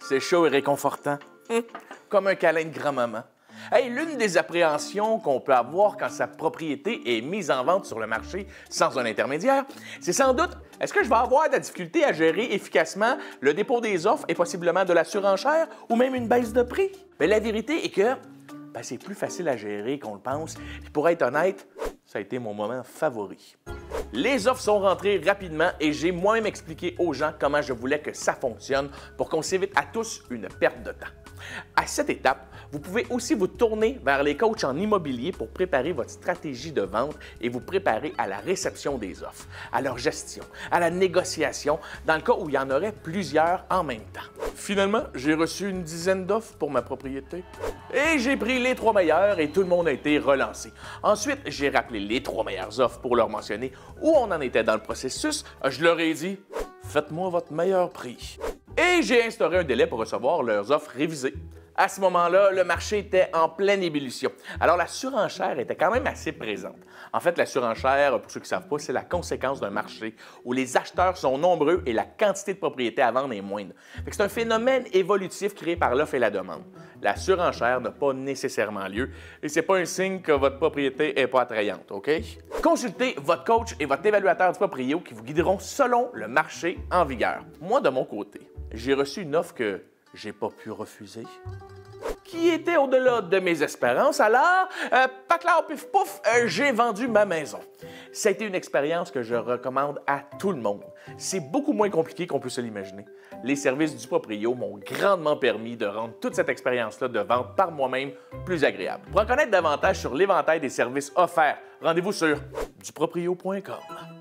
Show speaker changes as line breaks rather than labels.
C'est chaud et réconfortant. Comme un câlin de grand-maman. Hey, l'une des appréhensions qu'on peut avoir quand sa propriété est mise en vente sur le marché sans un intermédiaire, c'est sans doute, est-ce que je vais avoir de la difficulté à gérer efficacement le dépôt des offres et possiblement de la surenchère ou même une baisse de prix? Mais la vérité est que c'est plus facile à gérer qu'on le pense. Puis pour être honnête, ça a été mon moment favori. Les offres sont rentrées rapidement et j'ai moi-même expliqué aux gens comment je voulais que ça fonctionne pour qu'on s'évite à tous une perte de temps. À cette étape, vous pouvez aussi vous tourner vers les coachs en immobilier pour préparer votre stratégie de vente et vous préparer à la réception des offres, à leur gestion, à la négociation, dans le cas où il y en aurait plusieurs en même temps. Finalement, j'ai reçu une dizaine d'offres pour ma propriété et j'ai pris les 3 meilleures et tout le monde a été relancé. Ensuite, j'ai rappelé les 3 meilleures offres pour leur mentionner où on en était dans le processus. Je leur ai dit « Faites-moi votre meilleur prix ». Et j'ai instauré un délai pour recevoir leurs offres révisées. À ce moment-là, le marché était en pleine ébullition. Alors, la surenchère était quand même assez présente. En fait, la surenchère, pour ceux qui ne savent pas, c'est la conséquence d'un marché où les acheteurs sont nombreux et la quantité de propriétés à vendre est moindre. C'est un phénomène évolutif créé par l'offre et la demande. La surenchère n'a pas nécessairement lieu et ce n'est pas un signe que votre propriété n'est pas attrayante, OK? Consultez votre coach et votre évaluateur du proprio qui vous guideront selon le marché en vigueur. Moi, de mon côté, j'ai reçu une offre que j'ai pas pu refuser, qui était au-delà de mes espérances. Alors, paclard pif pouf, j'ai vendu ma maison. Ça a été une expérience que je recommande à tout le monde. C'est beaucoup moins compliqué qu'on peut se l'imaginer. Les services du proprio m'ont grandement permis de rendre toute cette expérience-là de vente par moi-même plus agréable. Pour en connaître davantage sur l'éventail des services offerts, rendez-vous sur duproprio.com.